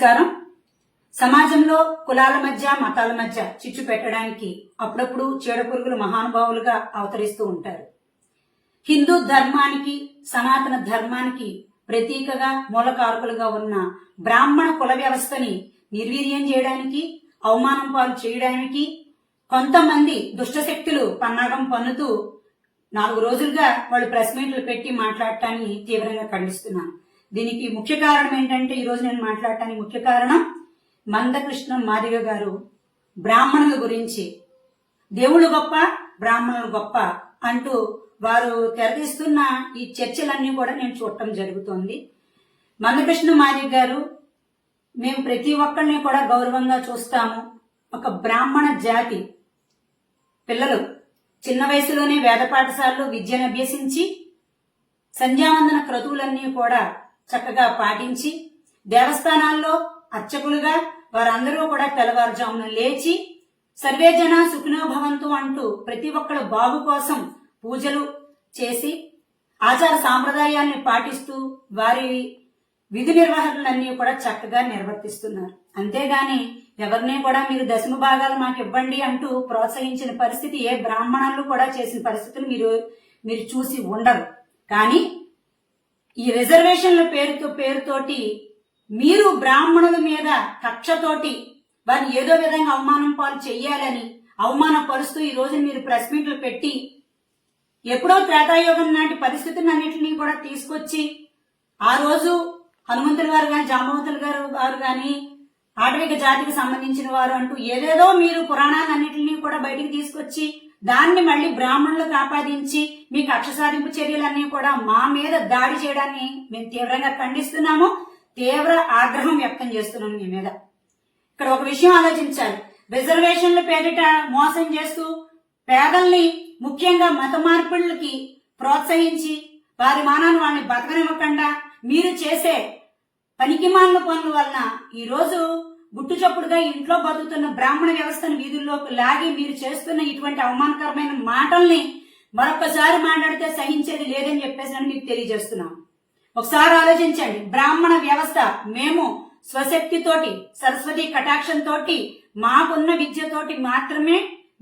నమస్కారం. సమాజంలో కులాల మధ్య మతాల మధ్య చిచ్చు పెట్టడానికి అప్పుడప్పుడు చీడపురుగులు మహానుభావులుగా అవతరిస్తూ ఉంటారు. హిందూ ధర్మానికి సనాతన ధర్మానికి ప్రతీకగా మూలకారకులుగా ఉన్న బ్రాహ్మణ కుల వ్యవస్థని నిర్వీర్యం చేయడానికి, అవమానం పాలు చేయడానికి కొంతమంది దుష్టశక్తులు పన్నాగం పన్నుతూ 4 రోజులుగా వాళ్ళు ప్రెస్ మీట్లు పెట్టి మాట్లాడటాన్ని తీవ్రంగా ఖండిస్తున్నాను. దీనికి ముఖ్య కారణం ఏంటంటే, ఈరోజు నేను మాట్లాడటానికి ముఖ్య కారణం మందకృష్ణ మాదిగ గారు బ్రాహ్మణుల గురించి దేవుళ్ళు గొప్ప బ్రాహ్మణులు గొప్ప అంటూ వారు తెరదీస్తున్న ఈ చర్చలన్నీ కూడా నేను చూడటం జరుగుతోంది. మందకృష్ణ మాదిగ గారు, మేము ప్రతి ఒక్కరిని కూడా గౌరవంగా చూస్తాము. ఒక బ్రాహ్మణ జాతి పిల్లలు చిన్న వయసులోనే వేద పాఠశాలలో విద్యను అభ్యసించి సంధ్యావందన క్రతువులన్నీ కూడా చక్కగా పాటించి దేవస్థానాల్లో అర్చకులుగా వారందరూ కూడా తెల్లవారుజామున లేచి సర్వే జన సుఖినో భవంతు అంటూ ప్రతి ఒక్కరు బాగు కోసం పూజలు చేసి ఆచార సాంప్రదాయాన్ని పాటిస్తూ వారి విధి నిర్వహణలన్నీ కూడా చక్కగా నిర్వర్తిస్తున్నారు. అంతేగాని ఎవరిని కూడా మీరు దశమ భాగాలు మాకు ఇవ్వండి అంటూ ప్రోత్సహించిన పరిస్థితి ఏ బ్రాహ్మణులు కూడా చేసిన పరిస్థితులు మీరు చూసి ఉండరు. కానీ ఈ రిజర్వేషన్ల పేరుతోటి మీరు బ్రాహ్మణుల మీద కక్షతోటి వారిని ఏదో విధంగా అవమానం పాలు చెయ్యాలని అవమానపరుస్తూ ఈ రోజు మీరు ప్రెస్ మీట్లు పెట్టి ఎప్పుడో త్రేతాయుగం నాటి పరిస్థితులన్నింటినీ కూడా తీసుకొచ్చి ఆ రోజు హనుమంతుల గారు గాని జాంబవంతుల గారు గాని ఆటవిక జాతికి సంబంధించిన వారు అంటూ ఏదేదో మీరు పురాణాలన్నింటినీ కూడా బయటికి తీసుకొచ్చి దాన్ని మళ్ళీ బ్రాహ్మణులకు ఆపాదించి మీ కక్ష సాధింపు చర్యలన్నీ కూడా మా మీద దాడి చేయడాన్ని మేము తీవ్రంగా ఖండిస్తున్నాము. తీవ్ర ఆగ్రహం వ్యక్తం చేస్తున్నాం మీ మీద. ఇక్కడ ఒక విషయం ఆలోచించాలి. రిజర్వేషన్ల పేరిట మోసం చేస్తూ పేదల్ని ముఖ్యంగా మత మార్పిడులకి ప్రోత్సహించి వారి మానాన్ని వాళ్ళని బతకనివ్వకుండా మీరు చేసే పనికిమాలిన పనుల వలన ఈ రోజు గుట్టు చప్పుడుగా ఇంట్లో బతుకుతున్న బ్రాహ్మణ వ్యవస్థను వీధుల్లోకి లాగి మీరు చేస్తున్న ఇటువంటి అవమానకరమైన మాటల్ని మరొకసారి మాట్లాడితే సహించేది లేదని చెప్పేసి మీకు తెలియజేస్తున్నాం. ఒకసారి ఆలోచించండి. బ్రాహ్మణ వ్యవస్థ మేము స్వశక్తితోటి సరస్వతి కటాక్షంతో మాకున్న విద్యతోటి మాత్రమే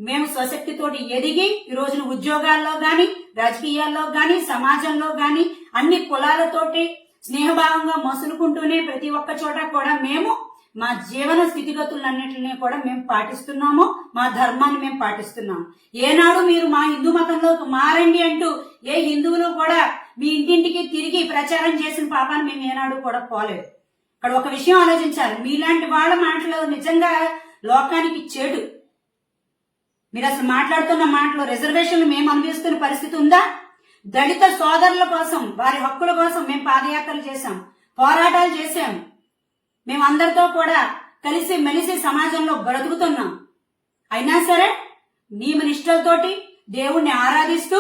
మేము స్వశక్తితోటి ఎదిగి ఈ రోజున ఉద్యోగాల్లో గాని రాజకీయాల్లో గాని సమాజంలో గాని అన్ని కులాలతోటి స్నేహభావంగా మసులుకుంటూనే ప్రతి ఒక్క చోట కూడా మేము మా జీవన స్థితిగతులన్నింటినీ కూడా మేము పాటిస్తున్నాము. మా ధర్మాన్ని మేము పాటిస్తున్నాము. ఏనాడు మీరు మా హిందూ మతంలోకి మారండి అంటూ ఏ హిందువులు కూడా మీ ఇంటింటికి తిరిగి ప్రచారం చేసిన పాపాన్ని మేము ఏనాడు కూడా పోలేదు. ఇక్కడ ఒక విషయం ఆలోచించాలి. మీలాంటి వాళ్ళ మాటలు నిజంగా లోకానికి చెడు. మీరు అసలు మాట్లాడుతున్న మాటలు రిజర్వేషన్లు మేము అనుభవిస్తున్న పరిస్థితి ఉందా? దళిత సోదరుల కోసం వారి హక్కుల కోసం మేము పాదయాత్రలు చేశాం, పోరాటాలు చేశాం. మేము అందరితో కూడా కలిసి మెలిసి సమాజంలో బ్రతుకుతున్నాం. అయినా సరే నియమ నిష్ఠలతోటి దేవుణ్ణి ఆరాధిస్తూ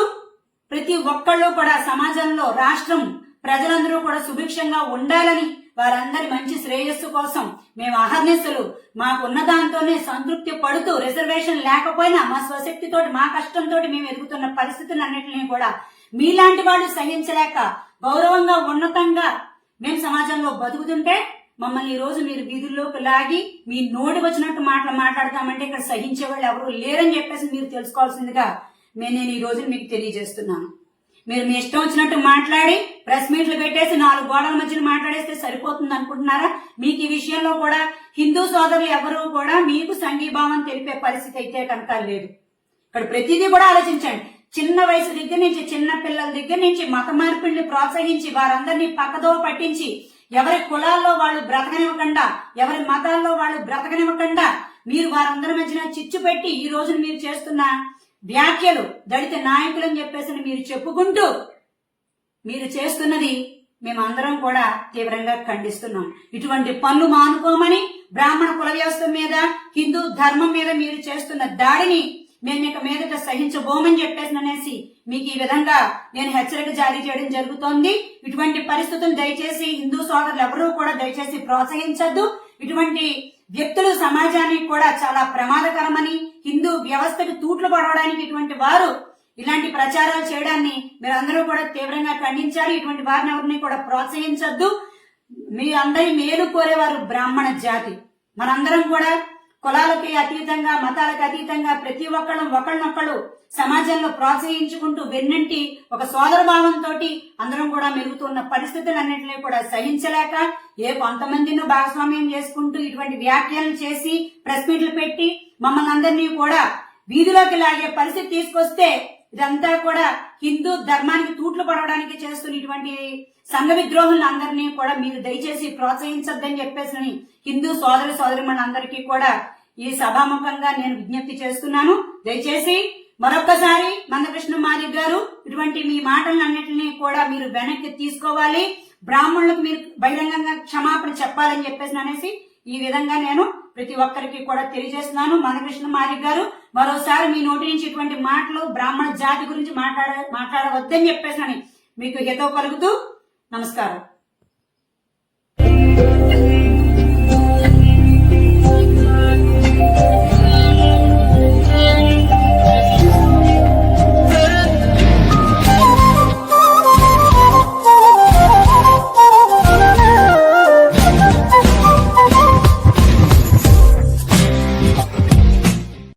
ప్రతి ఒక్కళ్ళు కూడా సమాజంలో రాష్ట్రం ప్రజలందరూ కూడా సుభిక్షంగా ఉండాలని వారందరి మంచి శ్రేయస్సు కోసం మేము అహర్నిశలు మాకున్న దాంతోనే సంతృప్తి పడుతూ రిజర్వేషన్ లేకపోయినా మా స్వశక్తితోటి మా కష్టంతో మేము ఎదుగుతున్న పరిస్థితులన్నింటినీ కూడా మీలాంటి వాళ్ళు సహించలేక గౌరవంగా ఉన్నతంగా మేము సమాజంలో బతుకుతుంటే మమ్మల్ని ఈ రోజు మీరు వీధుల్లోకి లాగి మీ నోటి వచ్చినట్టు మాట్లాడతామంటే ఇక్కడ సహించే వాళ్ళు ఎవరు లేరని చెప్పేసి మీరు తెలుసుకోవాల్సిందిగా నేను ఈ రోజు మీకు తెలియజేస్తున్నాను. మీరు మీ ఇష్టం వచ్చినట్టు మాట్లాడి ప్రెస్ మీట్లు పెట్టేసి 4 గోడల మధ్యన మాట్లాడేస్తే సరిపోతుంది అనుకుంటున్నారా? మీకు ఈ విషయంలో కూడా హిందూ సోదరులు ఎవరు కూడా మీకు సంఘీభావం తెలిపే పరిస్థితి అయితే కనుక లేదు. ఇక్కడ ప్రతిదీ కూడా ఆలోచించండి. చిన్న వయసు దగ్గర నుంచి చిన్న పిల్లల దగ్గర నుంచి మత మార్పిడిని ప్రోత్సహించి వారందరినీ పక్కదో పట్టించి ఎవరి కులాల్లో వాళ్ళు బ్రతకనివ్వకుండా ఎవరి మతాల్లో వాళ్ళు బ్రతకనివ్వకుండా మీరు వారందరి మధ్యన చిచ్చు పెట్టి ఈ రోజు మీరు చేస్తున్న వ్యాఖ్యలు దళిత నాయకులని చెప్పేసి మీరు చెప్పుకుంటూ మీరు చేస్తున్నది మేమందరం కూడా తీవ్రంగా ఖండిస్తున్నాం. ఇటువంటి పనులు మానుకోమని బ్రాహ్మణ కుల వ్యవస్థ మీద హిందూ ధర్మం మీద మీరు చేస్తున్న దాడిని మేము ఇక మీదట సహించబోమని చెప్పేసి మీకు ఈ విధంగా నేను హెచ్చరిక జారీ చేయడం జరుగుతోంది. ఇటువంటి పరిస్థితులు దయచేసి హిందూ సోదరులు ఎవరూ కూడా దయచేసి ప్రోత్సహించద్దు. ఇటువంటి వ్యక్తులు సమాజానికి కూడా చాలా ప్రమాదకరమని, హిందూ వ్యవస్థకు తూట్లు పడవడానికి ఇటువంటి వారు ఇలాంటి ప్రచారాలు చేయడాన్ని మీరందరూ కూడా తీవ్రంగా ఖండించాలి. ఇటువంటి వారిని ఎవరిని కూడా ప్రోత్సహించొద్దు. మీ అందరి మేలు కోరేవారు బ్రాహ్మణ జాతి. మనందరం కూడా కులాలకి అతీతంగా, మతాలకు అతీతంగా ప్రతి ఒక్కళ్ళు ఒకళ్ళనొక్కళ్ళు సమాజంలో ప్రోత్సహించుకుంటూ వెన్నంటి ఒక సోదర భావంతో అందరం కూడా మెరుగుతున్న పరిస్థితులన్నింటినీ కూడా సహించలేక కొంతమందిని భాగస్వామ్యం చేసుకుంటూ ఇటువంటి వ్యాఖ్యలు చేసి ప్రెస్ మీట్లు పెట్టి మమ్మల్ని అందరినీ కూడా వీధిలోకి లాగే పరిస్థితి తీసుకొస్తే ఇదంతా కూడా హిందూ ధర్మానికి తూట్లు పడవడానికి చేస్తున్న ఇటువంటి సంఘ విద్రోహులను అందరినీ కూడా మీరు దయచేసి ప్రోత్సహించొద్దని చెప్పేసి హిందూ సోదరులందరికీ కూడా ఈ సభాముఖంగా నేను విజ్ఞప్తి చేస్తున్నాను. దయచేసి మరొక్కసారి మందకృష్ణ మాదిగ గారు ఇటువంటి మీ మాటలన్నింటినీ కూడా మీరు వెనక్కి తీసుకోవాలి, బ్రాహ్మణులకు మీరు బహిరంగంగా క్షమాపణ చెప్పాలని చెప్పేసి అనేసి ఈ విధంగా నేను ప్రతి ఒక్కరికి కూడా తెలియజేస్తున్నాను. మందకృష్ణ మాదిగ గారు మరోసారి మీ నోటి నుంచి ఇటువంటి మాటలు బ్రాహ్మణ జాతి గురించి మాట్లాడవద్దని చెప్పేసి మీకు హితవు పలుకుతూ నమస్కారం.